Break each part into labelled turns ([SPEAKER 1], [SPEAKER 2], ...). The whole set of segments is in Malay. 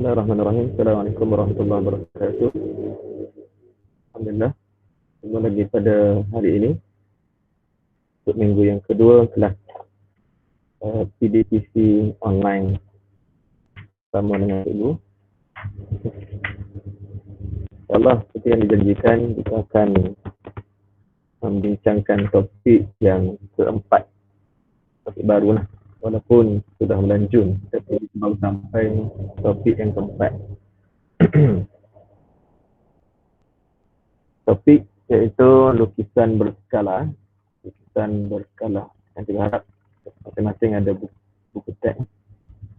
[SPEAKER 1] Bismillahirrahmanirrahim. Assalamualaikum warahmatullahi wabarakatuh. Alhamdulillah, jumpa lagi pada hari ini untuk minggu yang kedua kelas PDPC online sama dengan ibu. InsyaAllah seperti yang dijanjikan, kita akan membincangkan topik yang keempat, topik baru lah. Walaupun sudah bulan Jun, tapi baru sampai topik yang keempat. Topik iaitu lukisan berskala. Lukisan berskala. Yang kita harap masing-masing ada buku teks.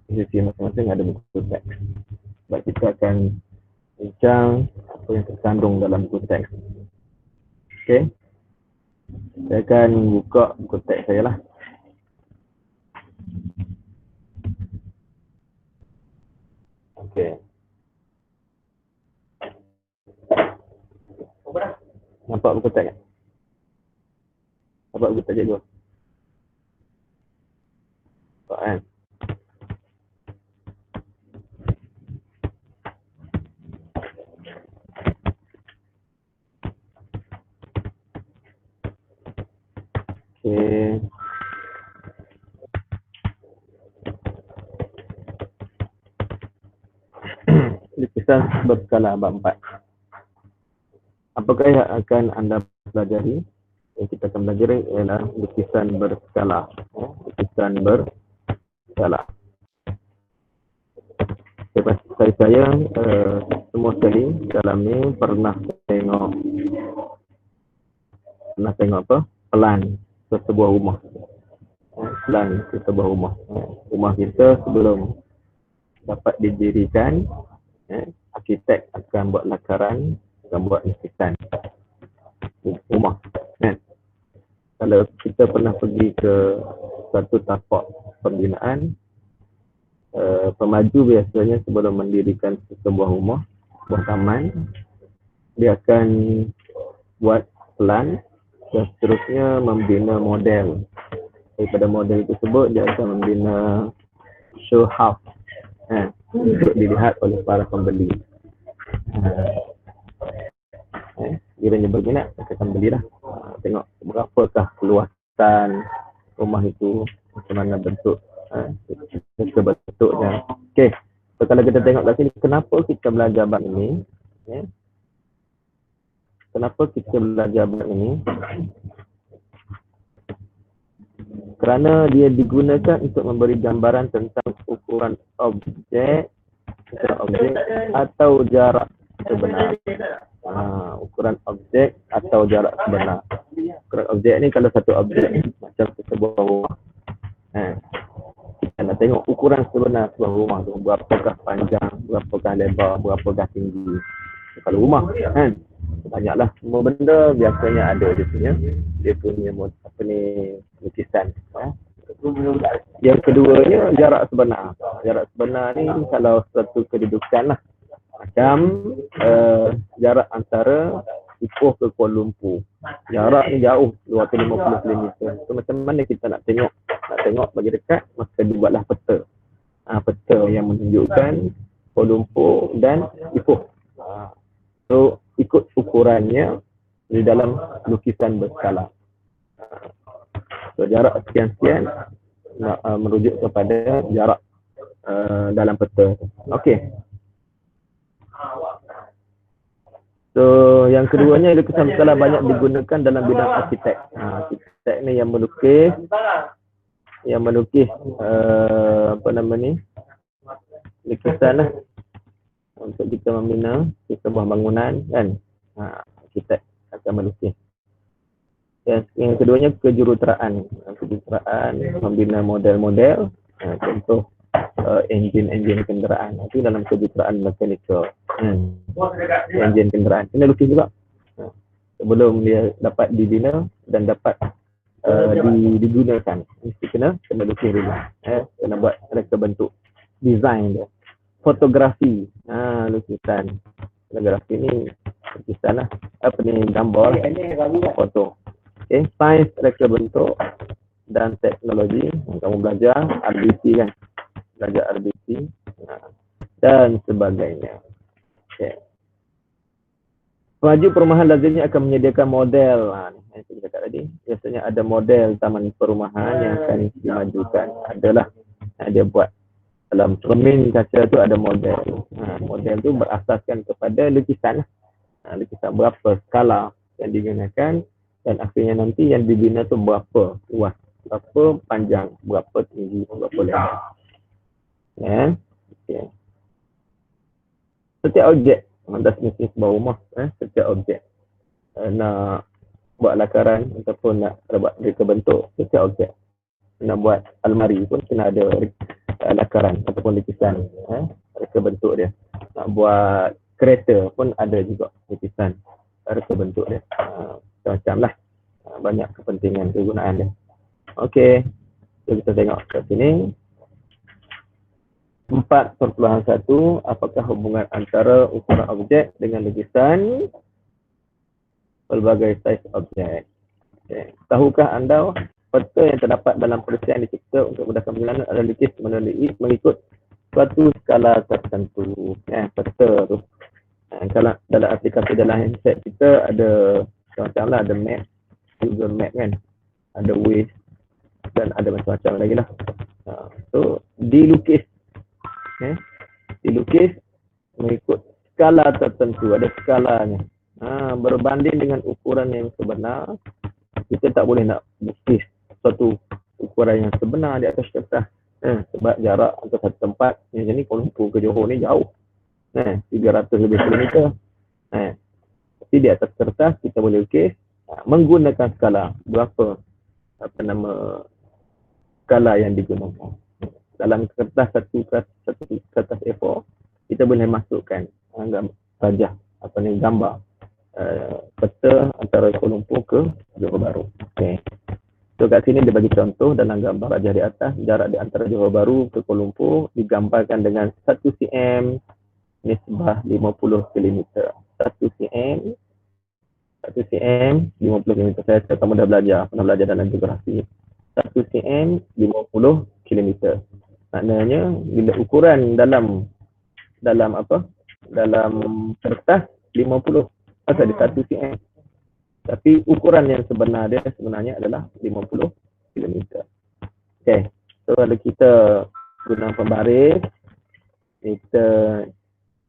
[SPEAKER 1] Di sisi masing-masing ada buku teks. Sebab kita akan bincang apa yang terkandung dalam buku teks. Okey. Saya akan buka buku teks saya lah. Okey. Nampak buku teks? Nampak buku teks cikgu? Nampak kan? Okey. Lukisan berskala bab 4. Apakah yang akan anda pelajari? Yang kita akan pelajari ialah lukisan berskala. Lukisan berskala. Saya semua sekali dalam ni pernah tengok apa? Pelan ke sebuah rumah. Pelan ke sebuah rumah. Rumah kita sebelum dapat didirikan, arkitek akan buat lakaran, akan buat lukisan rumah. Kalau kita pernah pergi ke satu tapak pembinaan, pemaju biasanya sebelum mendirikan sebuah rumah, sebuah taman, dia akan buat plan dan seterusnya membina model. Daripada model tersebut dia akan membina show house untuk dilihat oleh para pembeli. Kiranya berminat, kita akan belilah. Tengok berapakah keluasan rumah itu, macam mana bentuk bentuknya. Okey, so kalau kita tengok kat sini, kenapa kita belajar bab ini? Kenapa kita belajar bab ini? Kerana dia digunakan untuk memberi gambaran tentang ukuran objek atau jarak sebenar. Ukuran objek atau jarak sebenar. Ukuran objek ni kalau satu objek macam sebuah rumah. Kita nak tengok ukuran sebenar sebuah rumah tu, berapakah panjang, berapakah lebar, berapakah tinggi. Kalau rumah kan banyaklah semua benda biasanya ada dia punya lukisan. Yang keduanya jarak sebenar. Jarak sebenar ni kalau satu kedudukan lah. Macam jarak antara Ipoh ke Kuala Lumpur. Jarak ni jauh 250 km. So macam mana kita nak tengok bagi dekat, maka dibuatlah peta. Peta yang menunjukkan Kuala Lumpur dan Ipoh. So ikut ukurannya di dalam lukisan berskala. So jarak sekian-sekian merujuk kepada jarak dalam peta. Okey. So yang keduanya, lukisan berskala banyak digunakan dalam bidang arkitek. Arkitek ni yang melukis lukisan lah untuk kita membina sebuah bangunan kan. Arkitek akan melukis. Yang keduanya kejuruteraan. Membina model-model, contoh enjin kenderaan. Itu dalam kejuruteraan mekanikal. Enjin kenderaan kena lukis juga. Sebelum dia dapat dibina dan dapat digunakan, mesti kena lukis dulu. Kena buat reka bentuk, design dia. Fotografi, lukisan. Fotografi ni lukisan lah. Gambar, foto. Okay, sains reka bentuk dan teknologi. Kamu belajar RBC kan? Belajar RBC. dan sebagainya. Okay. Pelaju perumahan lazimnya akan menyediakan model. Yang saya cakap tadi, biasanya ada model taman perumahan yang akan dimajukan. Adalah dia buat dalam cermin kaca tu ada model. Model tu berasaskan kepada lukisan. Lukisan berapa skala yang digunakan dan akhirnya nanti yang dibina tu berapa luas, berapa panjang, berapa tinggi, berapa lebar. Ya. Okay. Setiap objek das mesti sebuah rumah, setiap objek nak buat lakaran ataupun nak buat reka bentuk setiap objek, nak buat almari pun kena ada lakaran ataupun lukisan, reka bentuk dia. Nak buat kereta pun ada juga lukisan reka bentuk dia. Macam-macam lah, banyak kepentingan kegunaan dia. Okey, so kita tengok kat sini 4.1. Apakah hubungan antara ukuran objek dengan lukisan pelbagai saiz objek? Okay. Tahukah anda peta yang terdapat dalam perisian dicipta untuk mudahkan pengenalan adalah lukis mengikut suatu skala tertentu. Peta tu. Kalau dalam aplikasi dalam handset kita ada macam-macam lah, ada map, Google Map kan, ada Waze dan ada macam-macam lagi lah. So dilukis. Dilukis mengikut skala tertentu, ada skalanya. Berbanding dengan ukuran yang sebenar, kita tak boleh nak lukis suatu ukuran yang sebenar di atas kertas. Sebab jarak antara satu tempat, macam ni Kuala Lumpur ke Johor ni jauh. 300 lebih kilometer. Tapi di atas kertas kita boleh lukis menggunakan skala. Berapa skala yang digunakan. Dalam kertas satu kertas A4 kita boleh masukkan gambar peta antara Kuala Lumpur ke Johor Bahru. Okay. So kat sini dia bagi contoh dalam gambar rajah di atas, jarak di antara Johor Bahru ke Kuala Lumpur digambarkan dengan 1 cm nisbah 50 km. 1 cm 50 km. Saya kamu dah pernah belajar dalam geografi. 1 cm 50 km. Maknanya bila ukuran dalam kertas 50 asal di 1 cm. Tapi ukuran yang sebenarnya adalah 50 km. Okey. So kalau kita guna pembaris, kita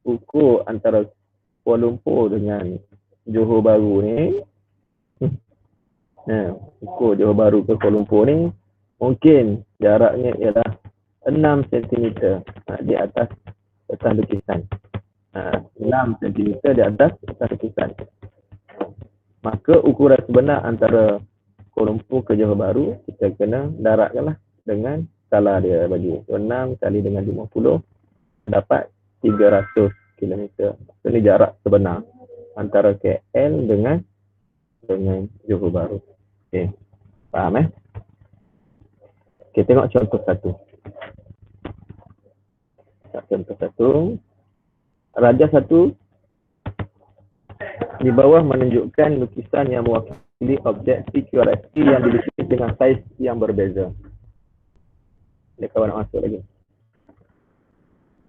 [SPEAKER 1] ukur antara Kuala Lumpur dengan Johor Bahru ni. Ukur Johor Bahru ke Kuala Lumpur ni, mungkin jaraknya ialah 6 cm di atas lukisan. 6 cm di atas lukisan. Maka ukuran sebenar antara Kuala Lumpur ke Johor Bahru kita kena daratkanlah dengan skala dia bagi. So 6 kali dengan 50 dapat 300 km. So ni jarak sebenar antara KL dengan Johor Bahru. Okey. Faham Kita tengok contoh satu. Contoh satu. Rajah satu di bawah menunjukkan lukisan yang mewakili objek PQRST yang dilukis dengan saiz yang berbeza. Ada kawan nak masuk lagi?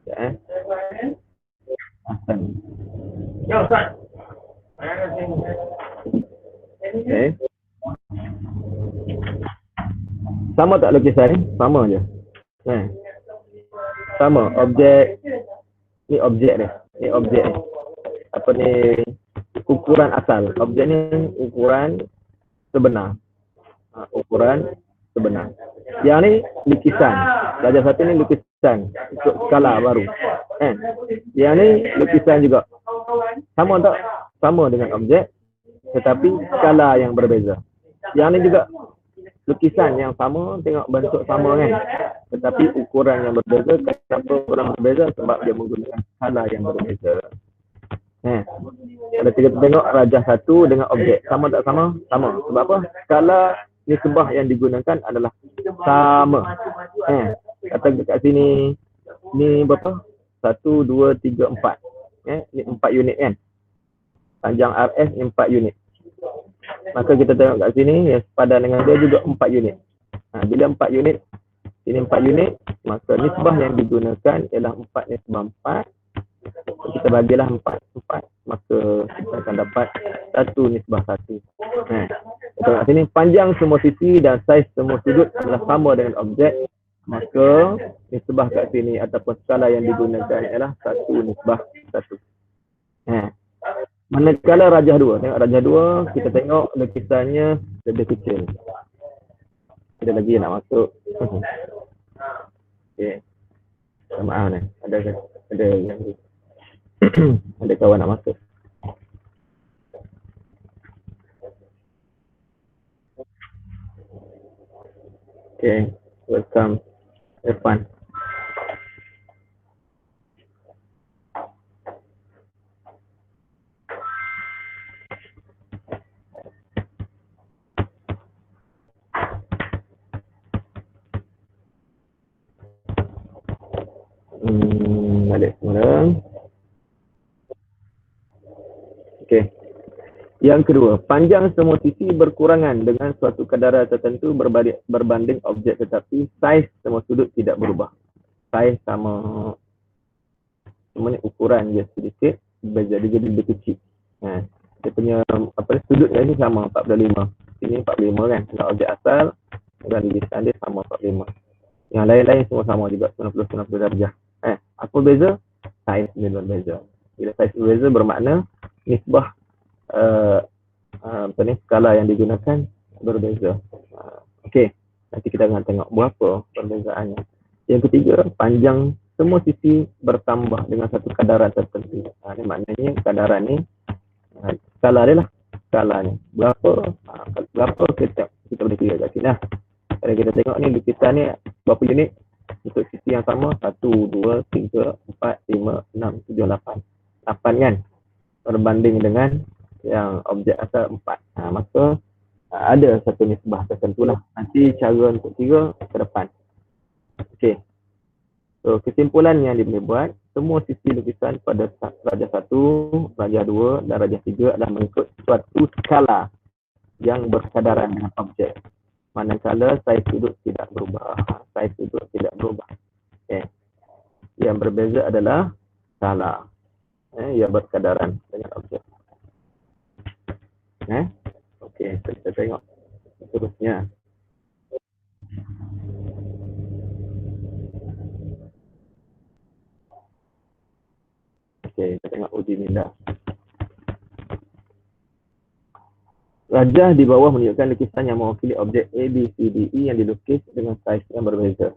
[SPEAKER 1] Ya, Hasan. Ya, Ustaz. Okay. Sama tak lukisan ni? Sama je. Sama. Objek. Ni objek ni. Ni objek ni. Apa ni? Ukuran asal. Objek ni ukuran sebenar. Ukuran sebenar. Yang ni lukisan. Rajah satu ni lukisan. Untuk skala baru. Yang ni lukisan juga. Sama tak? Sama dengan objek. Tetapi skala yang berbeza. Yang ni juga lukisan yang sama, tengok bentuk sama kan. Tetapi ukuran yang berbeza. Kenapa ukuran berbeza? Sebab dia menggunakan skala yang berbeza. Kalau kita tengok rajah satu dengan objek, sama tak sama? Sama. Sebab apa? Skala nisbah yang digunakan adalah sama. Kata kat sini, ni berapa? 1, 2, 3, 4. Ni 4 unit kan? Panjang RS ni 4 unit. Maka kita tengok kat sini, yang sepadan dengan dia juga 4 unit. Bila 4 unit, Sini 4 unit, maka nisbah yang digunakan ialah 4 nisbah 4. Kita bagilah 4, maka kita akan dapat 1 nisbah 1. Tengok sini, panjang semua sisi dan saiz semua sudut adalah sama dengan objek, maka nisbah kat sini ataupun skala yang digunakan ialah 1 nisbah 1. Manakala rajah 2, tengok rajah 2, kita tengok lukisannya lebih kecil. Ada lagi nak masuk. Okey. Maaf ni, ada yang ada kawan nak masuk. Okay, welcome Irfan. Balik semula. Okay. Yang kedua, panjang semua sisi berkurangan dengan suatu kadar tertentu berbanding objek, tetapi saiz semua sudut tidak berubah. Saiz sama, cuma ni ukuran dia sedikit jadi lebih kecil. Dia punya sudut ni sama 45. Sini 45 kan, kalau objek asal dan lukisan dia sama 45. Yang lain-lain semua sama juga 90 darjah. Apa beza? Saiz dia berbeza. Bila saiz berbeza bermakna nisbah skala yang digunakan berbeza. Okey, nanti kita akan tengok berapa perbezaannya. Yang ketiga, panjang semua sisi bertambah dengan satu kadaran tertentu. Ini maknanya kadaran ni skala dia lah. Skalanya berapa kita boleh kira kat sini lah. Kalau kita tengok ni lukisan ni berapa unit untuk sisi yang sama, 1, 2, 3, 4, 5, 6, 7, 8. 8 kan, berbanding dengan yang objek asal 4. Maka ada satu nisbah tertentu lah. Nanti cara untuk kira ke depan. Okey. So, kesimpulan yang dia boleh buat, semua sisi lukisan pada rajah 1, rajah 2 dan rajah 3 adalah mengikut suatu skala yang berkadaran dengan objek. Manakala saiz sudut tidak berubah. Saiz sudut tidak berubah. Okay. Yang berbeza adalah skala yang berkadaran dengan objek. Okey, kita tengok seterusnya. Okey, kita tengok uji minda. Rajah di bawah menunjukkan lukisan yang mewakili objek A, B, C, D, E yang dilukis dengan saiz yang berbeza.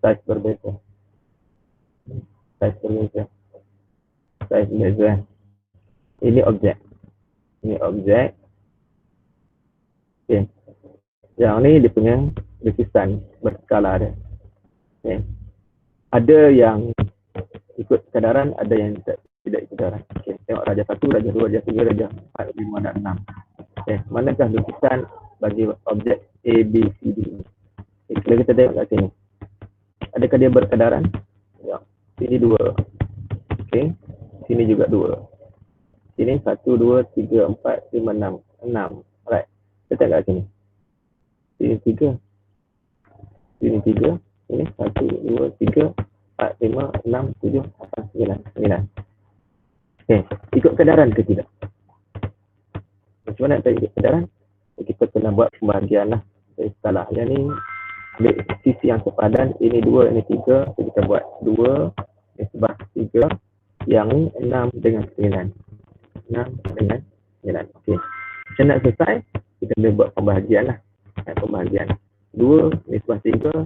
[SPEAKER 1] Saiz berbeza. Ini objek. Okey. Yang ni dia punya lukisan berskala dia. Okey. Ada yang ikut kadaran, ada yang tidak ikut kadaran. Okey, tengok rajah 1, rajah 2, rajah 3, rajah 4, 5 dan 6. Okey, manakah lukisan bagi objek A, B, C, D? Okay, kalau kita tengok kat sini, adakah dia berkadaran? Ya. Sini 2. Okey, sini juga 2. Sini 1, 2, 3, 4, 5, 6. 6. Alright. Kita tengok kat sini. Sini 3. Sini 3. Sini 1, 2, 3, 4, 5, 6, 7, 8, 9. Okey, ikut kadaran ke tidak? Macam mana nak ikut kadaran? Kita kena buat pembahagian lah dari skala. Yang ni ambil sisi yang sepadan, ini 2, ini 3. So, kita buat 2 nisbah 3. Yang ni 6 dengan 9. 6 dengan 9. Okey. Macam nak selesai, kita boleh buat pembahagian lah. Pembahagian 2 nisbah 3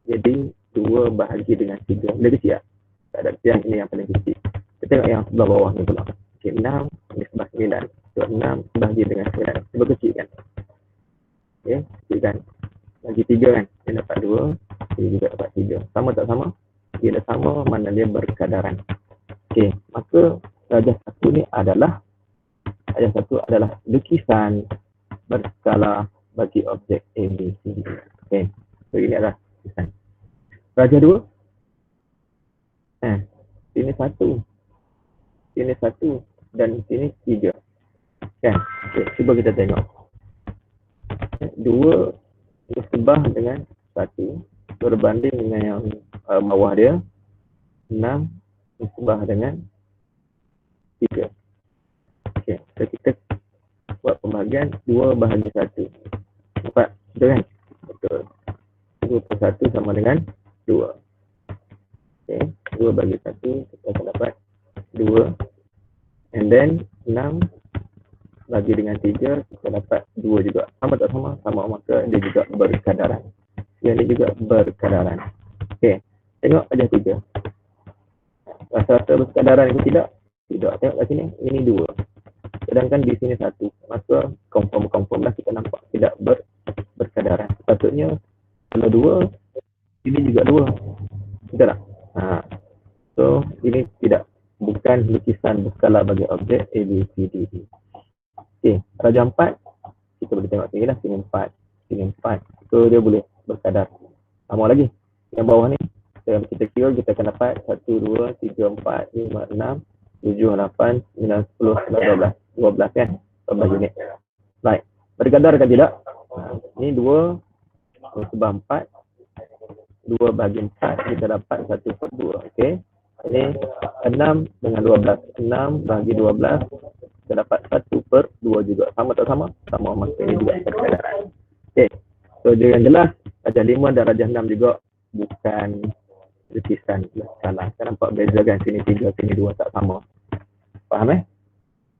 [SPEAKER 1] jadi 2 bahagi dengan 3. Boleh kecil tak? Tak ada, yang ini yang paling kecil. Kita tengok yang sebelah bawah ni pula. Okey, 6 nisbah 9. So, 6 bahagi dengan 9. Cuba kecil kan? Okey, kecil kan? Bagi 3 kan? Dia dapat 2, dia juga dapat 3. Sama tak sama? Bila sama, mana dia berkadaran. Okey, maka rajah 1 ni adalah lukisan berskala bagi objek A, B, C, D. Okey, so ini adalah lukisan. Rajah 2. Sini 1. Sini 1 dan sini 3. Kan? Okey, cuba kita tengok. 2 nisbah dengan 1. berbanding dengan yang bawah dia. 6 nisbah dengan 3. Okey, so kita buat pembahagian 2 bahagi 1. Dapat? Betul kan? Betul. 2/1 sama dengan 2. Okey, 2 bagi 1 kita akan dapat 2. And then 6 bagi dengan 3 kita dapat 2 juga. Sama tak sama? Sama, maka dia juga berkadaran. Yang ini juga berkadaran. Okey, tengok aja 3. Rasa-rasa berkadaran ke tidak? Tidak. Tengok kat sini, ini 2. Sedangkan di sini 1. Maka confirm lah, kita nampak tidak berkadaran. Sepatutnya kalau 2, ini juga 2. Betul tak? So ini tidak, bukan lukisan berskala bagi objek A, B, C, D, E. Okey, raja 4 kita boleh tengok sini lah, sini 4. So dia boleh berkadar. Sama lagi yang bawah ni, kita kira kita akan dapat 1, 2, 3, 4, 5, 6, 7, 8, 9, 10, 12 kan? 12 unit. Baik, berkadar ke tidak? Ni 2 nisbah 4, 2 bagi 4 kita dapat 1/2. Okey, ini 6 dengan 12. 6 bagi 12 kita dapat 1/2 juga. Sama tak sama? Sama, maka ini juga berkadaran. Okey, so dia yang jelas raja 5 dan raja 6 juga bukan lukisan berskala. Kita nampak beza kan, sini 3, sini 2 tak sama. Faham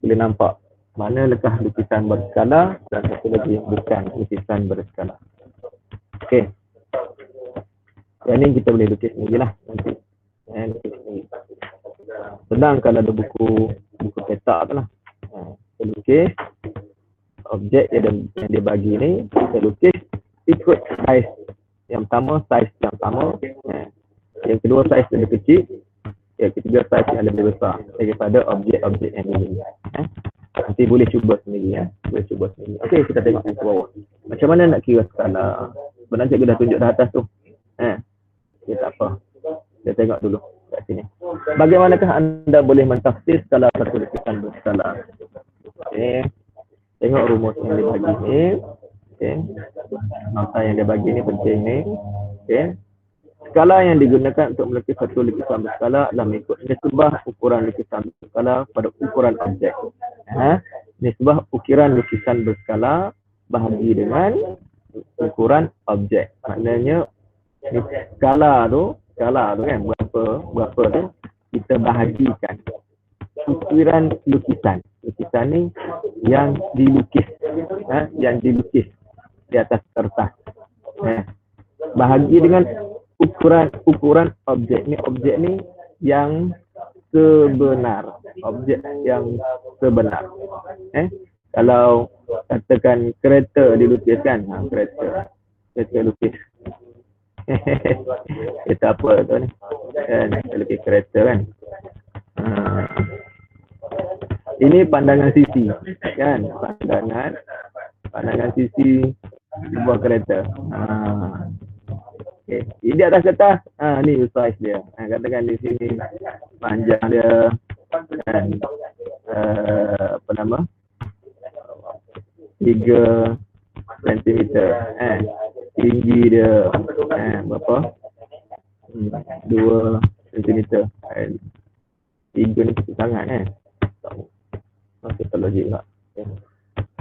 [SPEAKER 1] Boleh nampak mana letak lukisan berskala dan satu lagi bukan lukisan berskala. Okey, yang ni kita boleh lukis sendiri lah nanti. Sedang kalau ada buku petak tu lah, kita lukis objek yang dia bagi ni, kita lukis ikut saiz yang pertama, saiz yang sama, yang kedua saiz lebih kecil, yang ketiga saiz yang lebih besar daripada objek-objek yang ini. Nanti boleh cuba sendiri Okey, kita tengok yang ke bawah. Macam mana nak kira skala? Sebenarnya cikgu dah tunjuk dah atas tu. Ya, tak apa. Kita tengok dulu kat sini. Bagaimanakah anda boleh mentafsir skala satu lukisan berskala? Okey. Tengok rumus yang dia bagi ni. Okey. Nota yang dia bagi ni penting ni. Okey. Skala yang digunakan untuk melukis satu lukisan berskala adalah mengikut nisbah ukuran lukisan berskala pada ukuran objek. Nisbah ukuran lukisan berskala bahagi dengan ukuran objek. Maknanya skala tu kan, berapa tu kita bahagikan ukuran lukisan ni yang dilukis di atas kertas, bahagi dengan ukuran objek ni yang sebenar, kalau katakan kereta dilukiskan, kereta lukis kereta apa tu ni kan, lukis kereta kan. Ini pandangan sisi kan, pandangan sisi sebuah kereta. Okay. Di atas kertas, ni saiz dia. Katakan di sini panjang dia kan, 3 cm. Tinggi dia berapa? 2 cm. 3 ni kecil sangat masih tak logik tak?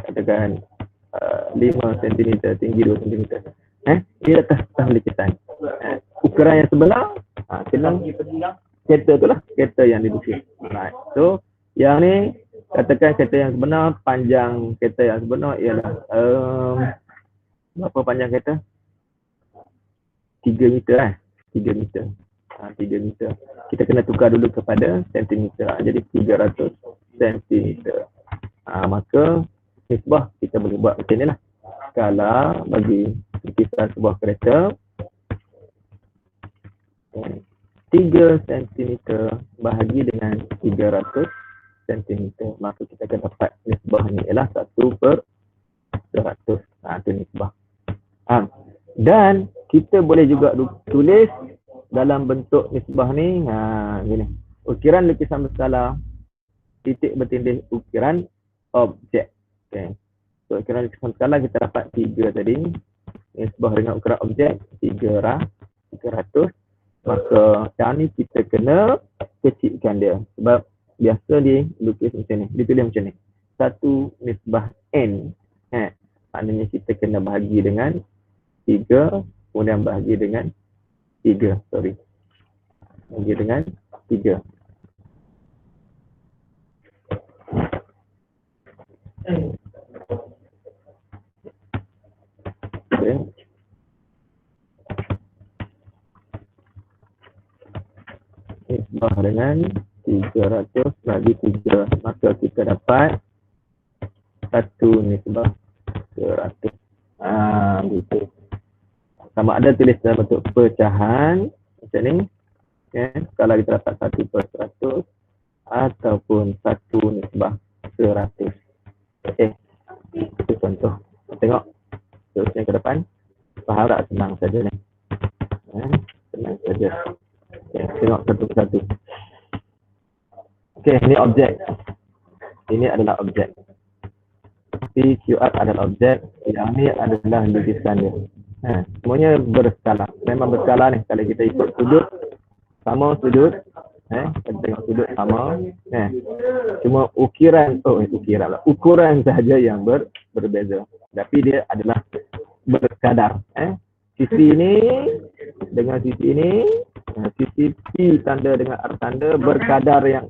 [SPEAKER 1] Katakan 5 cm, tinggi 2 cm. Dia atas lukisan. Ukuran yang sebenar, kereta tu lah, kereta yang dilukis. Right. So, yang ni, katakan kereta yang sebenar, panjang kereta yang sebenar ialah berapa panjang kereta? 3 meter 3 meter. 3 meter. Kita kena tukar dulu kepada sentimeter. Jadi 300 sentimeter. Maka nisbah kita boleh buat macam ni lah. Skala bagi lukisan sebuah kereta 3 cm bahagi dengan 300 cm. Maka kita akan dapat nisbah ni ialah 1/100. Itu nisbah. Dan kita boleh juga tulis dalam bentuk nisbah ni, gini. Ukiran lukisan berskala titik bertindih ukiran objek. Okay. So, ukiran lukisan berskala kita dapat 3 tadi. Nisbah dengan ukuran objek 3 300, maka yang ni kita kena kecilkan dia. Sebab biasa dia lukis macam ni, ditulis macam ni. 1 nisbah N. Maknanya kita kena bahagi dengan 3, kemudian bahagi dengan 3. Bahagi dengan 3. Okay. Nisbah dengan 300 bagi 3, maka kita dapat 1 nisbah 100. Gitu. Sama ada tulis dalam bentuk pecahan macam ni, kalau kita dapat 1/100 ataupun 1 nisbah 100. Itu contoh. Tengok terusnya ke depan. Faham tak? Senang saja ni. Senang saja. Tengok satu persatu. Ini objek. Ini adalah objek. PQR adalah objek. Yang ni adalah lukisan dia. Semuanya berskala. Memang berskala ni. Kalau kita ikut sudut, sama sudut. Kita tengok sudut sama. Cuma ukuran sahaja yang berbeza. Tapi dia adalah berkadar. Sisi ini dengan sisi ini, sisi P tanda dengan R tanda berkadar yang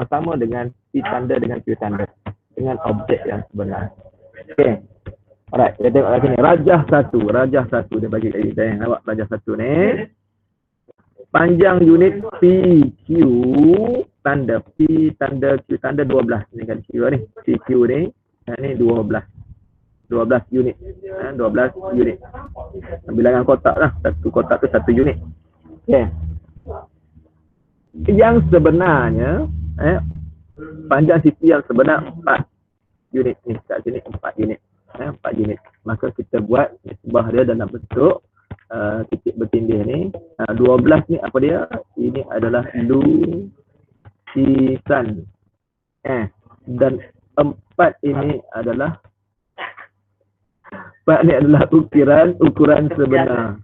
[SPEAKER 1] sama dengan P tanda dengan Q tanda, dengan objek yang sebenar. Alright, kita tengok lagi ni. Rajah satu dia bagi kat kita. Nampak rajah satu ni. Panjang unit PQ tanda P tanda Q tanda 12. Ni kan Q ni. PQ ni. Ni 12 unit. 12 unit. Bilangan kotak lah. Satu kotak tu 1 unit. Yang sebenarnya panjang sisi yang sebenar 4 unit ni. Kat sini 4 unit. 4 unit. Maka kita buat nisbah dia dalam bentuk titik bertindih ni. 12 ni apa dia? Ini adalah lukisan. Dan 4 ini adalah ukuran sebenar.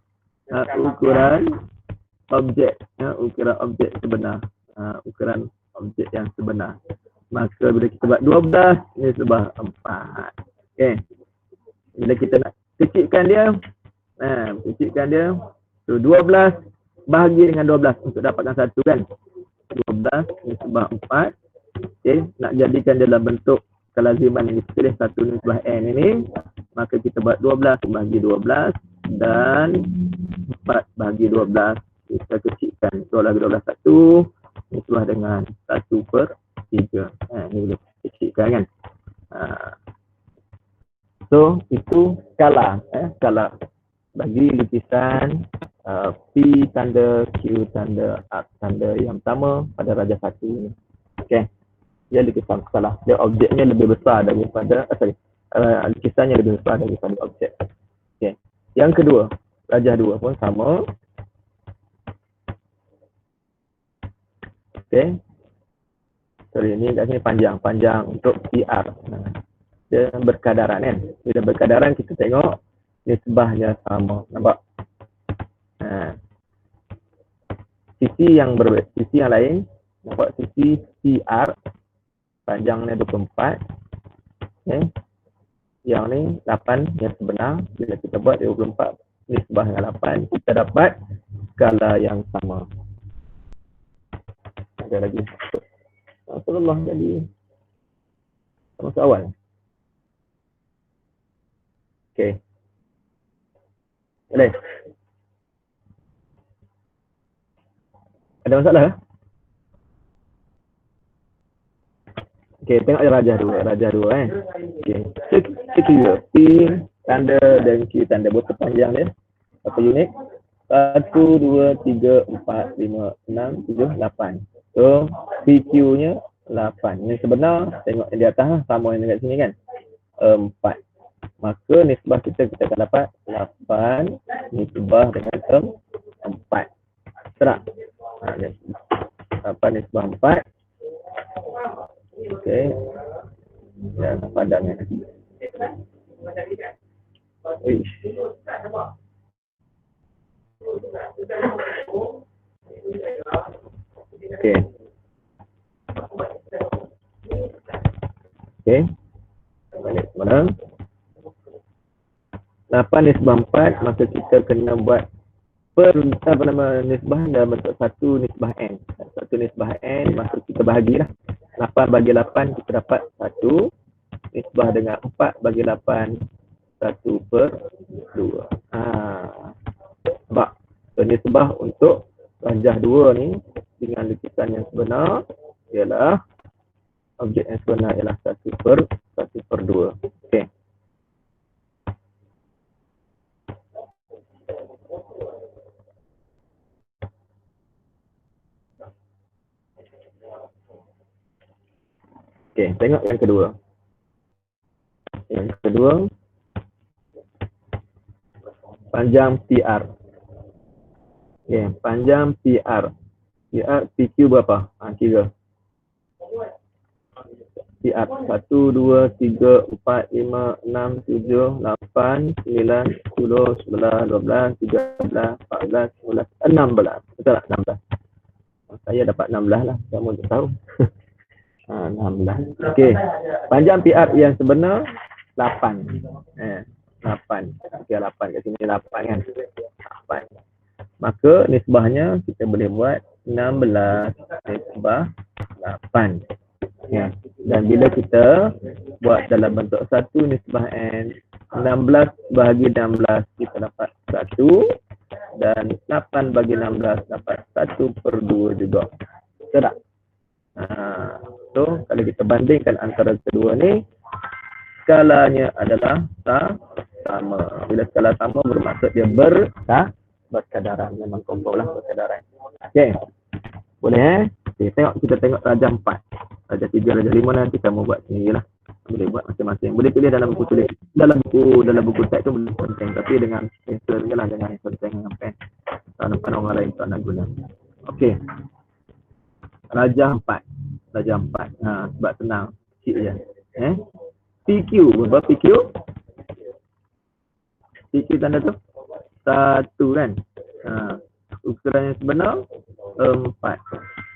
[SPEAKER 1] Ukuran objek. Ukuran objek sebenar. Ukuran objek yang sebenar. Maka bila kita buat 12 ni sebab 4. Bila kita nak kecilkan dia, so 12 bahagi dengan 12 untuk dapatkan 1 kan. 12 nisbah 4. Nak jadikan dalam bentuk kelaziman yang ditulis 1 nisbah N ini, maka kita buat 12 bahagi 12 dan 4 bahagi 12. Kita kecilkan 12 1 nisbah dengan 1/3. Ini boleh kecilkan kan. So itu skala, skala bagi lukisan P tanda Q tanda R tanda yang sama pada rajah 1 ni. Dia lukisan skala. Dia objeknya lebih besar daripada lukisannya lebih besar daripada objek. Yang kedua, rajah 2 pun sama. Ini kat sini panjang untuk PR. Dia berkadaran kan. Bila berkadaran kita tengok nisbahnya sama. Nampak? Sisi yang lain, nampak sisi CR panjangnya 24. Yang ni 8 yang sebenar. Bila kita buat 24 nisbah dengan 8, kita dapat skala yang sama. Ada lagi. Rasulullah jadi masa awal. Boleh? Ada masalah ke? Tengok rajah 2. Sekira P tanda dan Q tanda buat panjang dia. Berapa unit? 1, 2, 3, 4, 5, 6, 7, 8. So PQ-nya 8. Yang sebenar tengok yang di atas lah, sama yang dekat sini kan. 4. Maka nisbah kita akan dapat 8 nisbah dengan 4. Serak. 8 nisbah 4. Dan padannya. Okey. Okey. Balik semula. 8 nisbah 4, maka kita kena buat nisbah dalam bentuk 1 nisbah n. 1 nisbah n, maka kita bahagilah. 8 bagi 8 kita dapat 1 nisbah dengan 4 bagi 8 1/2. Sebab nisbah untuk rajah 2 ni dengan lukisan yang sebenar ialah objek yang sebenar ialah 1/2. Okey. Okey, tengok yang kedua. Yang kedua, panjang PR. Okey, panjang PR. PR PQ berapa? Kira. PR 1, 2, 3, 4, 5, 6, 7, 8, 9, 10, 11, 12, 13, 14, 15, 16. Betul tak? 16. Saya dapat 16 lah. Kamu tak tahu. 16. Okey. Panjang PR yang sebenar 8. 8. Okey, 8 kat sini 8 kan. 8. Maka nisbahnya kita boleh buat 16 nisbah 8. Ya. Dan bila kita buat dalam bentuk 1 nisbah n, 16 bahagi 16 kita dapat 1 dan 8 bagi 16 dapat 1/2 juga. Betul tak? So kalau kita bandingkan antara kedua ni, skalanya adalah sama. Bila skala sama bermaksud dia berkadaran. Memang kompol lah berkadaran. Okey. Boleh Okay, kita tengok rajah 4. Rajah 3, rajah 5 nanti kamu buat sendirilah. Boleh buat masing-masing. Boleh pilih dalam buku tulis. Dalam buku teks tu boleh conteng, tapi dengan pensel je lah, jangan conteng dengan pen. Tanam orang lain tak nak guna. Okey. Rajah 4. Rajah 4. Sebab senang. Kecil je. PQ. Berapa PQ? PQ tanda tu? 1 kan? Ukuran yang sebenar 4.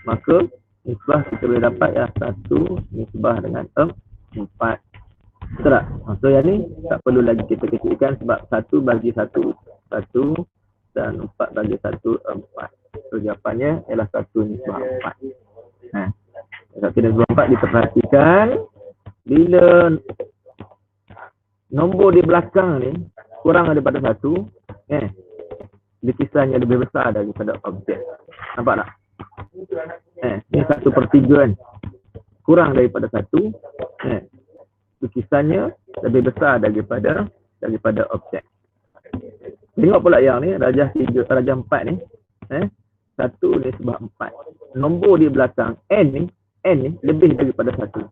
[SPEAKER 1] Maka nisbah kita boleh dapat ya 1 nisbah dengan 4. Betul tak? So yang ni tak perlu lagi kita kecilkan sebab 1 bagi 1 1 dan 4 bagi 1 4. So jawapannya ialah 1 nisbah 4. 1 nisbah 4 diperhatikan bila nombor di belakang ni kurang daripada 1, lukisannya lebih besar daripada objek. Nampak tak? Ni 1/3 kan. Kurang daripada 1, lukisannya lebih besar daripada objek. Tengok pula yang ni, rajah 3, rajah 4 ni, 1 nisbah 4. Nombor di belakang n ni lebih daripada 1.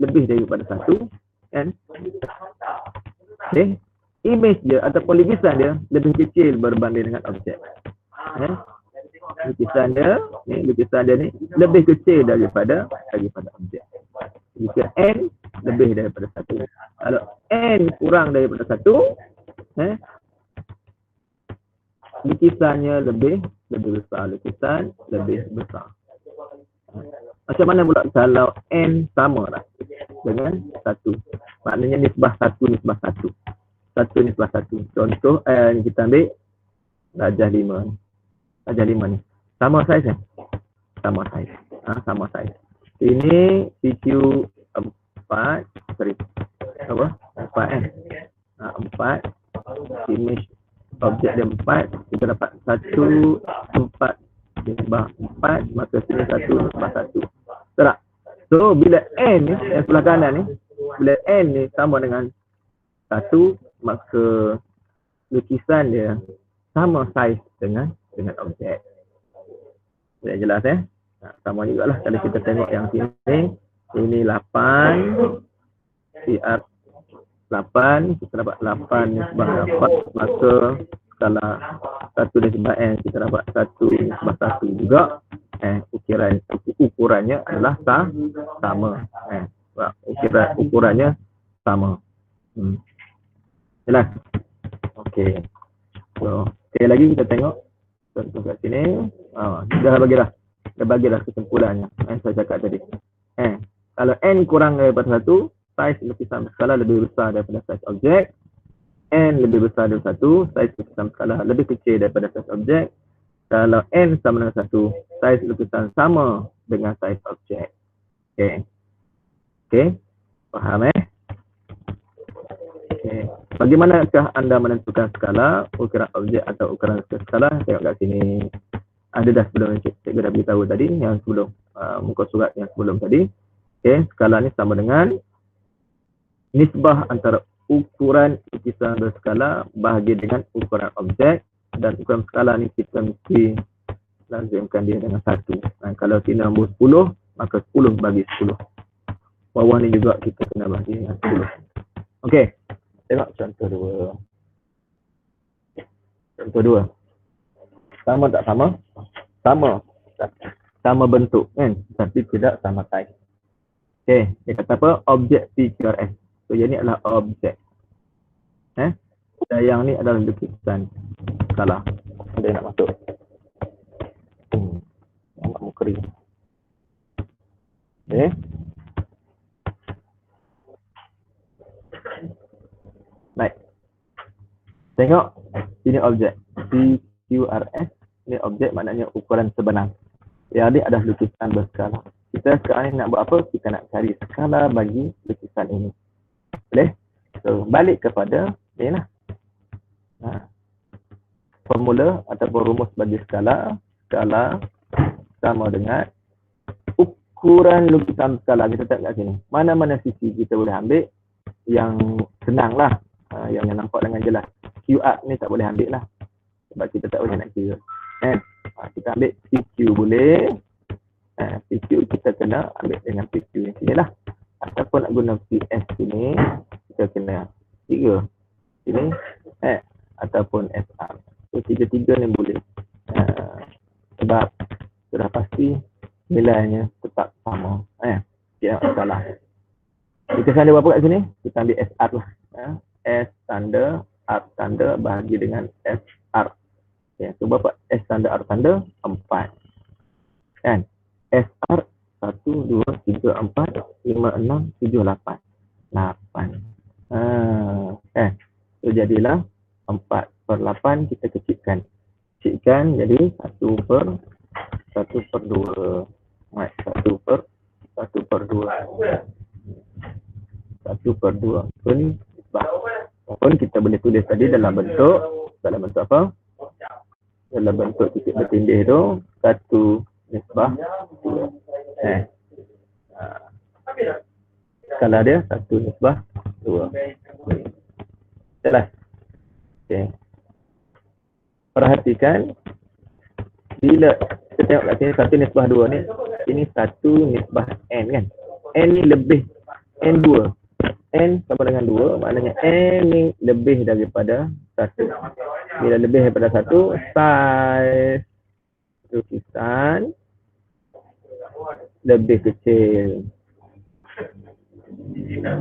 [SPEAKER 1] Lebih daripada 1 kan. Okey. Image dia ataupun lukisan dia lebih kecil berbanding dengan objek. Lukisan dia ni lebih kecil daripada objek. Jika n lebih daripada 1. Kalau n kurang daripada 1, lukisannya lebih besar. Lukisan lebih besar. Macam mana pula kalau n sama lah dengan 1? Maknanya nisbah 1 nisbah 1. 1 nisbah 1. Contoh kita ambil rajah 5. Rajah 5 ni. Sama saiz kan? Sama saiz. Sama saiz. Ini PQ 4. Sorry. Apa? 4 kan? 4. Image objek dia 4. Kita dapat 1 4 nisbah 4. Maka sini 1 nisbah 1. Betul tak? So bila n ni yang sebelah kanan ni, bila n ni sama dengan 1, maka lukisan dia sama saiz dengan objek. Boleh jelas sama jugalah kalau kita tengok yang sini. Ini 8 PR 8, kita dapat 8 nisbah 8, maka kalau 1 nisbah n kita dapat 1 nisbah 1 juga. Ukurannya adalah sama. Ukurannya sama. Jelas? Okey. So Sekali lagi kita tengok contoh kat sini. Dah bagilah kesimpulannya yang saya cakap tadi. Kalau n kurang daripada 1, saiz lukisan berskala lebih besar daripada saiz objek. N lebih besar daripada 1, saiz lukisan berskala lebih kecil daripada saiz objek. Kalau n sama dengan 1, saiz lukisan sama dengan saiz objek. Okey. Faham Okay. Bagaimanakah anda menentukan skala, ukuran objek atau ukuran skala? Tengok kat sini. Ada dah sebelum cikgu dah beritahu tadi, yang sebelum muka surat yang sebelum tadi. Okay. Skala ni sama dengan nisbah antara ukuran lukisan berskala bahagi dengan ukuran objek, dan ukuran skala ni kita mesti lazimkan dia dengan 1. Kalau kita nombor 10, maka 10 bagi 10. Bawah ni juga kita kena bagi dengan 10. Okey. Tengok contoh 2. Contoh 2. Sama tak sama? Sama bentuk kan, tapi tidak sama saiz. Okey, dia kata apa? Objek PQRS. So yang ni adalah objek. Dan yang ni adalah lukisan skala. Ada yang nak masuk? Nampak muka kering. Okey. Baik. Tengok, ini objek PQRS. Ini objek maknanya ukuran sebenar. Yang ini adalah lukisan berskala. Kita sekarang ni nak buat apa? Kita nak cari skala bagi lukisan ini. Boleh? So, balik kepada ni lah. Formula ataupun rumus bagi skala. Skala sama dengan ukuran lukisan skala. Kita tengok kat sini. Mana-mana sisi kita boleh ambil yang senang lah. Yang nampak dengan jelas. QR ni tak boleh ambil lah. Sebab kita tak boleh nak kira. Kita ambil PQ boleh. PQ kita kena ambil dengan PQ yang sini lah. Ataupun nak guna PS sini, kita kena kira sini. Ataupun SR. So, tiga-tiga ni boleh. Sebab sudah pasti nilainya tetap sama. Tidak salah. Kita ada berapa kat sini? Kita ambil SR lah. S tanda, R tanda bahagi dengan SR. So berapa S tanda, R tanda? 4. Kan? SR 1, 2, 3, 4, 5, 6, 7, 8. 8. So jadilah 4/8 kita kecilkan. Jadi 1/2. 1/2. So ni walaupun kita boleh tulis tadi dalam bentuk apa? Dalam bentuk titik bertindih tu 1/2. Skala dia 1/2. Jelas? Okey. Perhatikan bila kita tengok kat sini 1/2 ni, ini 1/n kan? N ni lebih N2. N sama dengan 2, maknanya N ni lebih daripada 1. Bila lebih daripada 1, saiz lukisan lebih kecil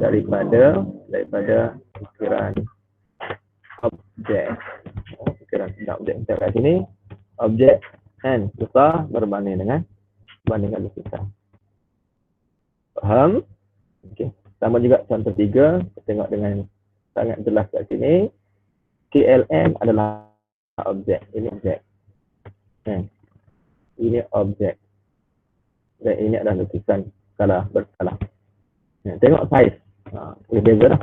[SPEAKER 1] daripada ukuran objek. Ukuran objek kita kat sini, objek N besar berbanding dengan lukisan. Faham? Okey. Sama juga contoh 3, kita tengok dengan sangat jelas kat sini. KLM adalah objek. Ini objek. Ini objek. Dan ini adalah lukisan skala berskala. Tengok saiz. Ini beza dah.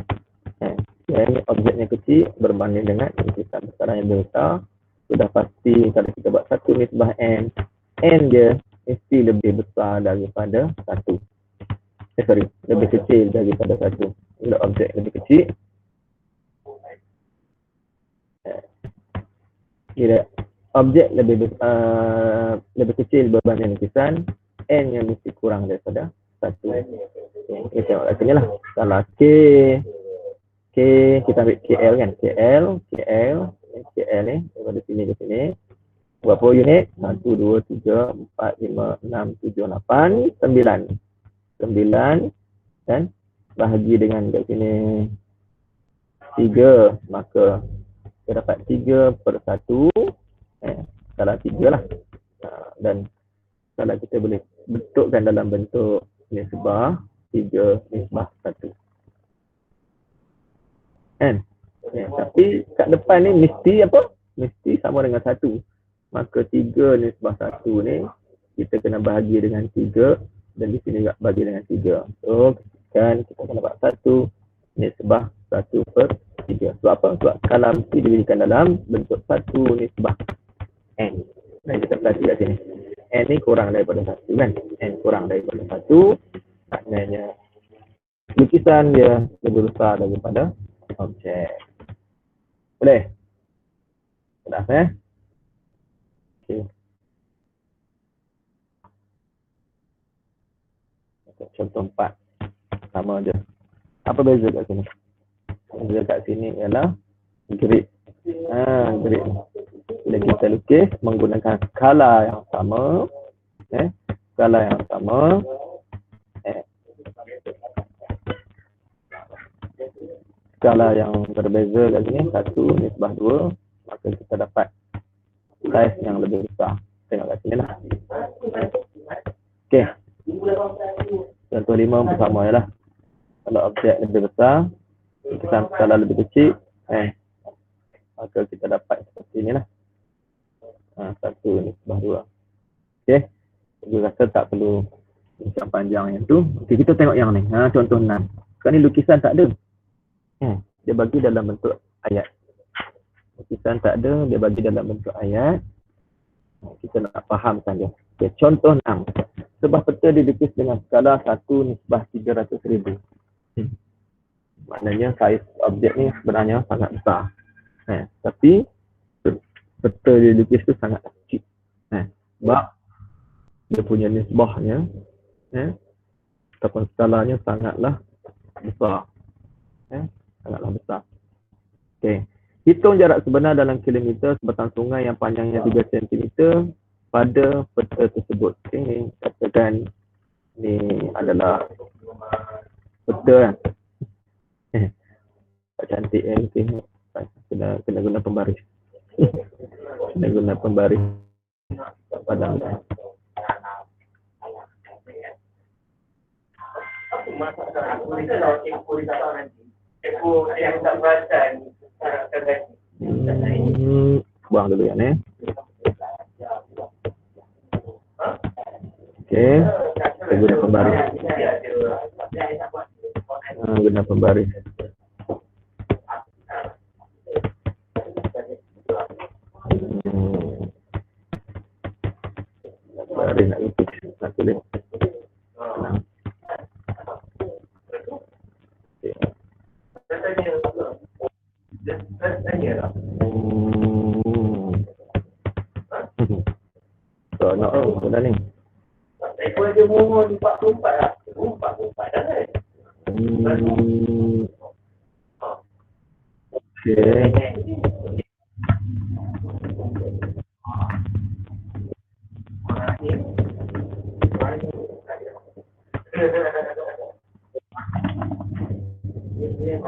[SPEAKER 1] Ini objeknya kecil berbanding dengan lukisan berskala yang besar. Sudah pasti kalau kita buat 1/n, N dia mesti lebih besar daripada 1. Lebih kecil daripada 1. Bila objek lebih kecil, bila objek lebih kecil berbanding lukisan, N yang mesti kurang daripada 1. Kita tengok kat sini lah. Kalau K kita ambil KL kan. KL ni daripada sini ke sini. Berapa unit? 1, 2, 3, 4, 5, 6, 7, 8, 9. 9 dan bahagi dengan kat sini 3, maka kita dapat 3/1, skala 3 lah. Dan skala kita boleh bentukkan dalam bentuk nisbah 3/1. Kan? Tapi kat depan ni mesti apa? Mesti sama dengan 1. Maka 3/1 ni kita kena bahagi dengan 3 dan di sini juga bahagi dengan 3. So kan kita akan dapat 1/1/3. Sebab apa? Sebab skala mesti diberikan dalam bentuk 1/n. Dan kita perhati kat sini. N ni kurang daripada 1 kan? N kurang daripada 1. Maknanya lukisan dia lebih besar daripada objek. Boleh? Jelas Okey. Contoh 4. Sama je. Apa beza kat sini? Beza kat sini ialah grid. Grid. Bila kita lukis menggunakan skala yang sama, skala yang sama, skala yang berbeza kat sini 1/2, maka kita dapat saiz yang lebih besar. Tengok kat sini lah. Okey. Contoh 5 pun sama je lah. Kalau objek lebih besar, lukisan skala lebih kecil, maka kita dapat seperti ni lah. 1/2. Okey. Saya rasa tak perlu bincang panjang yang tu. Okey, kita tengok yang ni. Contoh 6. Sekarang ni lukisan tak ada. Dia bagi dalam bentuk ayat. Lukisan tak ada, dia bagi dalam bentuk ayat. Kita nak fahamkan dia. Okay, contoh 6. Sebuah peta dilukis dengan skala 1/300,000. Maknanya saiz objek ni sebenarnya sangat besar. Tapi peta dilukis tu sangat kecil. Sebab dia punya nisbahnya ataupun skalanya sangatlah besar. Sangatlah besar. Okey. Hitung jarak sebenar dalam kilometer sebatang sungai yang panjangnya 3 cm pada peta tersebut. Okey, katakan ni adalah peta kan. Tak cantik kan. Kena guna pembaris. Kena guna pembaris padang. Buang dulu ya ni. Okey, kita guna pembaris. Guna pembaris. Pembaris nak lukis, nak tulis. Senang. So, nak sudah ni. Ekor dia mohon 44 lah. 44 dah kan? Okey.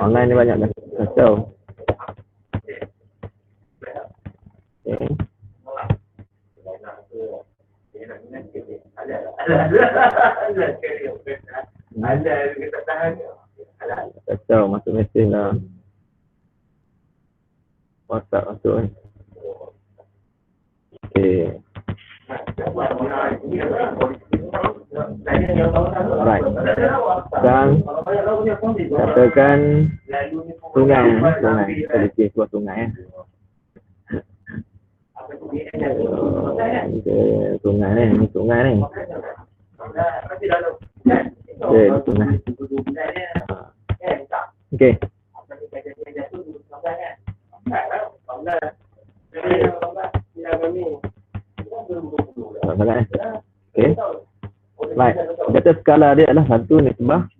[SPEAKER 1] Online ni banyak dah kacau. Okay. Kacau masuk mesej lah. WhatsApp masuk ni. Okay. Right. Sekarang katakan sungai. Kita lukis sebuah sungai. Sungai ni. Ini sungai ni. Okay, sungai. Okay. Sangat okay. Right. Kata skala dia adalah 1/300,000.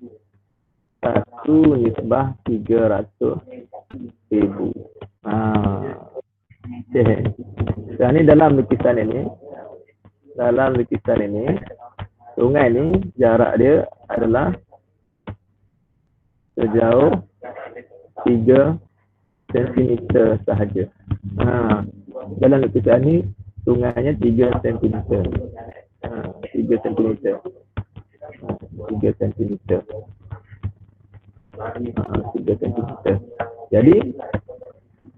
[SPEAKER 1] Okay. Sekarang ni dalam lukisan ini, sungai ni jarak dia adalah sejauh 3 sentimeter sahaja. Dalam lukisan ni sungainya 3 sentimeter. 3 sentimeter. 3 sentimeter. 3 sentimeter. Jadi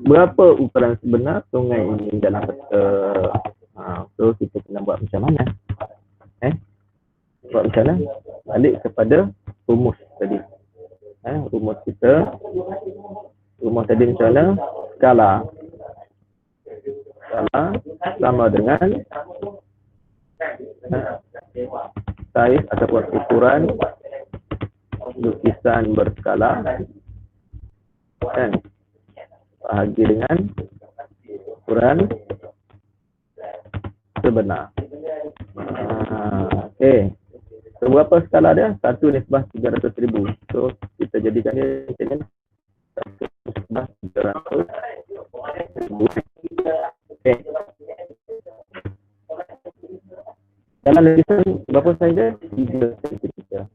[SPEAKER 1] berapa ukuran sebenar sungai ini dalam peta? So kita kena buat macam mana? Buat macam mana? Balik kepada rumus tadi. Rumus kita. Rumus tadi macam mana? Skala sama dengan saiz ataupun ukuran lukisan berskala kan bahagi dengan ukuran sebenar. Okey. So, berapa skala dia? 1:300,000. So kita jadikan dia macam ni. 1:300,000. Okey. Dalam lukisan berapa saiz dia? 3 cm.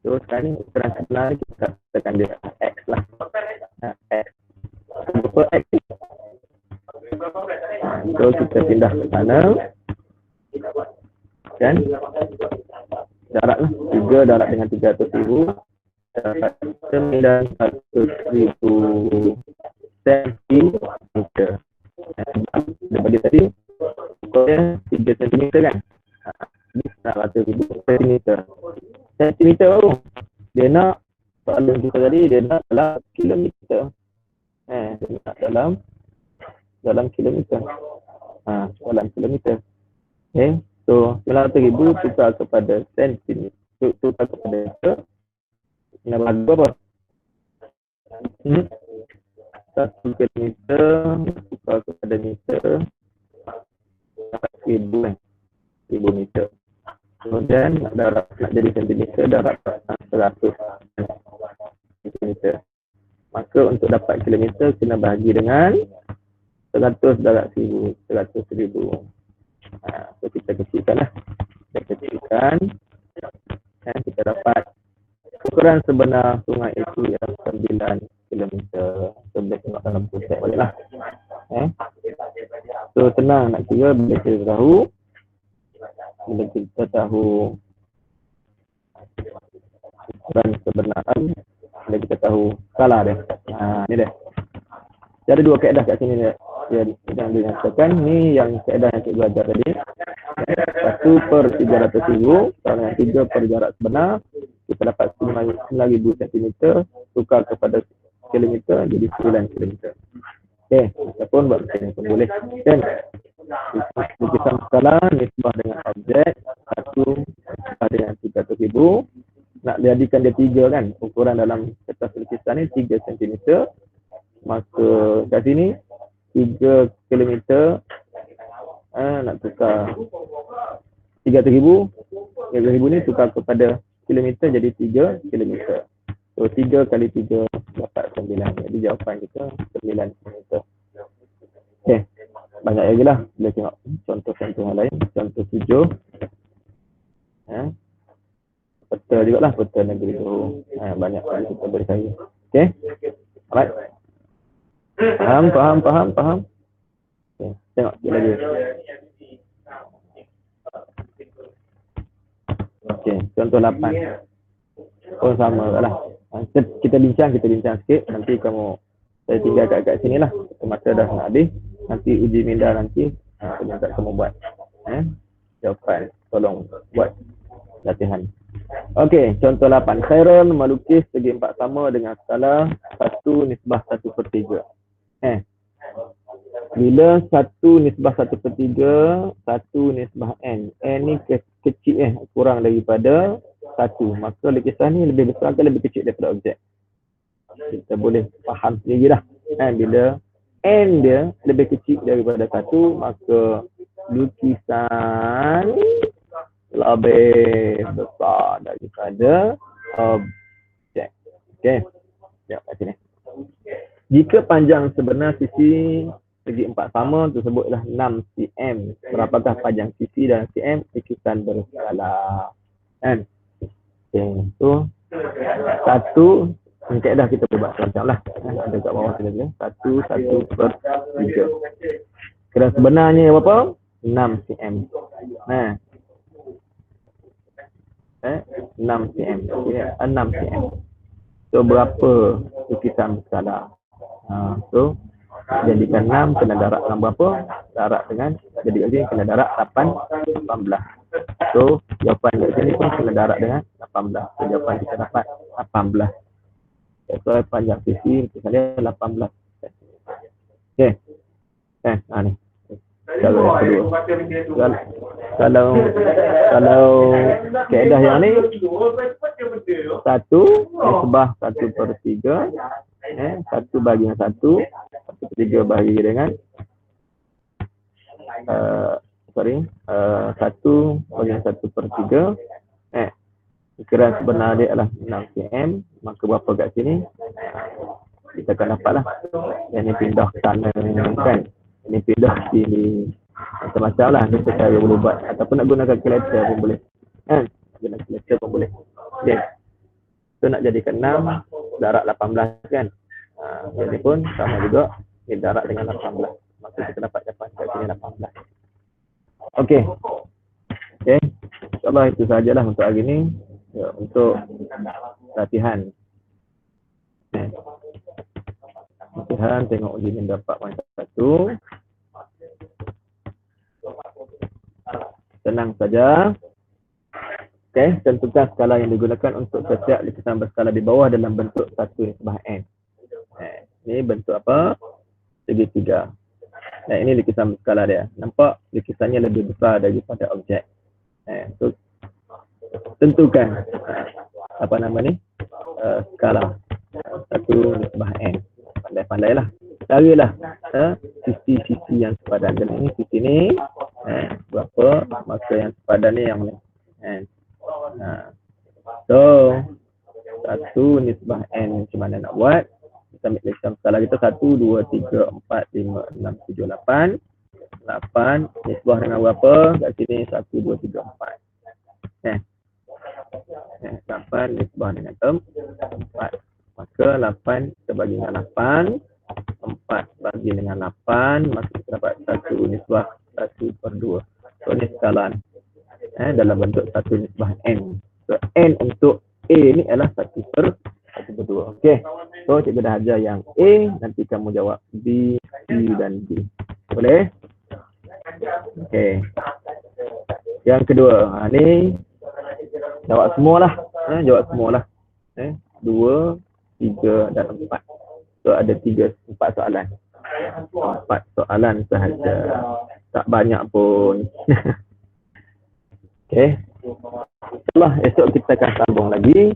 [SPEAKER 1] So sekarang ni ukuran sebenar ni kita tekan dia X lah. X. Berapa X ni? So kita pindah ke sana. Kan? Jarak lah. 3 darat dengan 300,000. Darat 900,000 cm. Daripada tadi ukurnya 3 cm kan? 900,000 cm. Sentimeter baru. Dia nak soalan kita tadi dia nak dalam kilometer. Dia nak dalam kilometer. Dalam kilometer. Okay. So 900,000 tukar kepada sentimeter. Tukar kepada meter. Nak bagi berapa? 1 kilometer tukar kepada meter. 1,000 meter. Kemudian nak jadi sentimeter, darat 100 sentimeter. Maka untuk dapat kilometer kena bahagi dengan 100 darat 1,000, 100,000. So kita kecilkan lah. Kita kecilkan. Kita dapat ukuran sebenar sungai itu ialah 9 kilometer. So boleh tengok dalam proses balik lah. So senang nak kira bila kita tahu. Bila kita tahu ukuran sebenar, bila kita tahu skala dia. Ni dia. Ada dua kaedah kat sini dia. Yang dinyatakan ni yang kaedah yang kita belajar tadi. 1/300,000 sama dengan 3 per jarak sebenar. Kita dapat 9,000 cm tukar kepada kilometer jadi 9 km. Okey, ataupun buat macam ni pun boleh. Kan? Lukisan skala nisbah dengan objek 1 dengan 300,000. Nak jadikan dia 3 kan. Ukuran dalam kertas lukisan ni 3 cm. Maka kat sini 3 km nak tukar 300,000. 300,000 ni tukar kepada kilometer jadi 3 km. So 3 kali 3 dapat 9. Jadi jawapan kita 9 km. Okey. Banyak lagi lah. Bila tengok contoh-contoh yang lain. Contoh 7. Peta jugalah. Peta negeri tu. Banyak lagi kita beri saya. Okey. Alright. Faham. Okay. Tengok sikit lagi. Okey. Contoh 8. Oh sama lah. Kita bincang sikit. Nanti saya tinggal kat sini lah. Masa dah nak habis. Nanti uji minda nanti. Saya minta kamu buat. Jawapan. Tolong buat latihan. Okey, contoh 8. Khairul melukis segi empat sama dengan skala 1/1/3. Bila 1/1/3, 1/n. N ni kecil kurang daripada 1. Maka lukisan ni lebih besar ke lebih kecil daripada objek? Kita boleh faham sendiri lah. Bila N dia lebih kecil daripada 1, maka lukisan lebih besar daripada objek. Okey. Sekejap kat sini. Jika panjang sebenar sisi segi empat sama tersebutlah 6 cm. Berapakah panjang sisi dan cm lukisan berskala? Kan? Okey. So 1 Kaedah kita buat macam lah. Ada kat bawah sini dia. 1/3. Kira sebenarnya berapa? 6 cm. 6 cm. Okay. 6 cm. So berapa lukisan berskala? So jadikan 6 kena darab dengan berapa? Darab dengan, jadi lagi kena darab 18. So jawapan dari sini pun kena darab dengan 18. So jawapan kita dapat 18. So panjang sisi misalnya 18. Okey. Ni. Kalau yang kedua. Kalau kaedah yang ni 1 nisbah 1/3. 1 bagi dengan 1. 1/3 bagi dengan 1 bagi dengan 1/3. Ukuran sebenar dia adalah 6 cm. Maka berapa kat sini? Kita akan dapat lah. Yang ni pindah sana kan. Ini pindah sini. Macam-macam lah. Kita cara boleh buat. Ataupun nak gunakan kalkulator pun boleh. Guna kalkulator pun boleh. Okay. So nak jadikan 6 darab 18 kan. Jadi pun sama juga. Ini darab dengan 18. Maka kita dapat jawapan kat sini 18. Okey. Okay. InsyaAllah itu sahajalah untuk hari ni. Ya, untuk latihan. Latihan tengok uji ni dapat macam 1. Tenang saja. Okey, tentukan skala yang digunakan untuk setiap lukisan berskala di bawah dalam bentuk 1/n. Ini bentuk apa? Segitiga. Nah, ini lukisan berskala dia. Nampak lukisannya lebih besar daripada objek. So tentukan apa nama ni? Skala 1/n. Pandai-pandailah. Carilah sisi-sisi yang sepadan. Dan ini sisi ni berapa, maka yang sepadan ni yang ni. So 1/n macam mana nak buat? Kita ambil lukisan skala kita 1, 2, 3, 4, 5, 6, 7, 8. 8 nisbah dengan berapa? Kat sini 1, 2, 3, 4. 8 nisbah dengan 4. Maka 8 kita bagi dengan 8. 4 bagi dengan 8. Maka kita dapat 1 nisbah 1/2. So ni skala dalam bentuk 1 nisbah n. So n untuk A ni adalah 1/2. Okey. So cikgu dah ajar yang A, nanti kamu jawab B, C dan D. Boleh? Okey. Yang kedua, ni jawab semualah. Jawab semualah. 2, 3 dan 4. So ada 4 soalan. 4 soalan sahaja. Tak banyak pun. Okey. Setelah esok kita akan sambung lagi.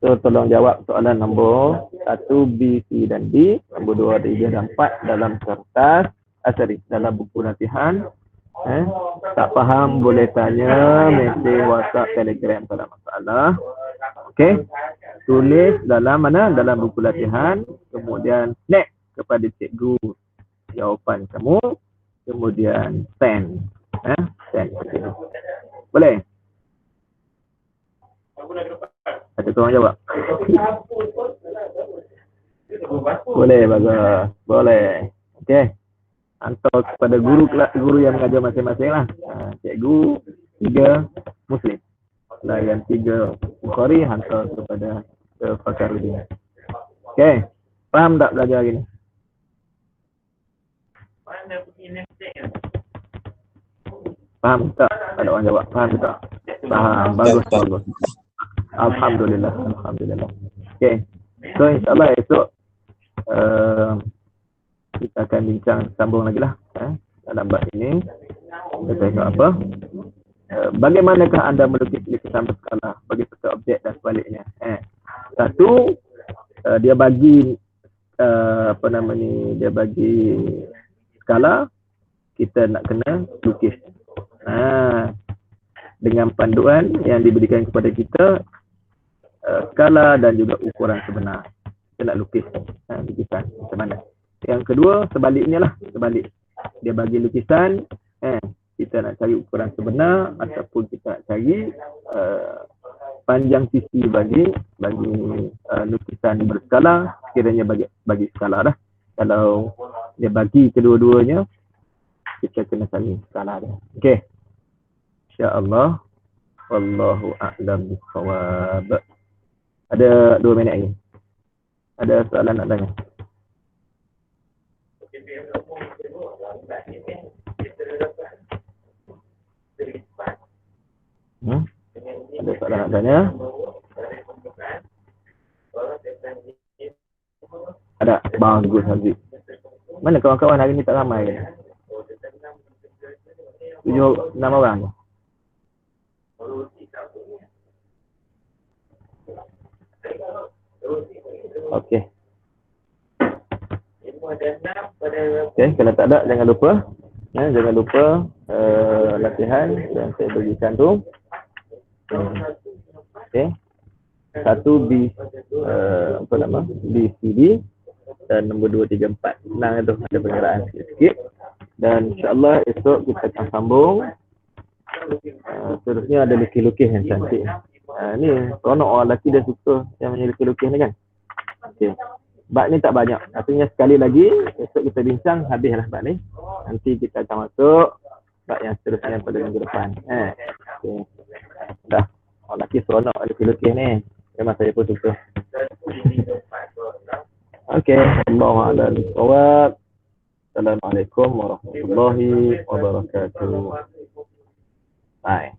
[SPEAKER 1] So tolong jawab soalan nombor 1, B, C dan D. Nombor 2, 3 dan 4 dalam kertas. Dalam buku latihan. Tak faham boleh tanya, mesej, WhatsApp, Telegram, tak ada masalah. Okey. Tulis dalam mana? Dalam buku latihan. Kemudian snap kepada cikgu jawapan kamu. Kemudian send. Send. Boleh? Ada tuan jawab? Boleh, bagus. Boleh. Okey. Hantar kepada guru yang mengajar masing-masing lah. Cikgu 3 Muslim. Dan yang 3 Bukhari hantar kepada Fakhruddin. Okey. Faham tak belajar hari ni? Faham tak? Ada orang jawab. Faham tak? Faham. Bagus. Bagus. Alhamdulillah. Alhamdulillah. Okey. So insyaAllah esok kita akan bincang sambung lagi lah dalam bab ini. Kita tengok apa. Bagaimanakah anda melukis lukisan berskala bagi satu objek dan sebaliknya. Satu, dia bagi apa nama ni, dia bagi skala, kita nak kena lukis. Dengan panduan yang diberikan kepada kita, skala dan juga ukuran sebenar. Kita nak lukis lukisan macam mana. Yang kedua, sebaliknya lah. Sebalik. Dia bagi lukisan, kita nak cari ukuran sebenar ataupun kita nak cari panjang sisi bagi lukisan berskala, kiranya bagi skala dah. Kalau dia bagi kedua-duanya, kita kena sami skala dia. Okey. Insya-Allah. Wallahu a'lam bishawab. Ada 2 minit lagi. Ada soalan nak tanya? Ada soalan nak tanya? Ada. Bagus Haziq. Mana kawan-kawan hari ni tak ramai ke? 7-6 orang ke? Okey. Okey, kalau tak ada jangan lupa. Jangan lupa latihan yang saya berikan tu. Okey. Satu apa nama? BCD dan nombor 2, 3, 4. Senang tu, ada pengiraan sikit-sikit. Dan insya-Allah esok kita akan sambung. Seterusnya ada lukis-lukis yang cantik. Ni seronok orang lelaki dia suka yang lukis-lukis ni kan. Okey. Bab ni tak banyak. Artinya sekali lagi esok kita bincang, habislah bab ni. Nanti kita akan masuk bab yang seterusnya pada minggu depan. Okey. Dah. Orang lelaki seronok lukis-lukis ni. Memang saya pun suka. Okey. Allahu a'lam bishawab. Assalamualaikum warahmatullahi wabarakatuh. Bye.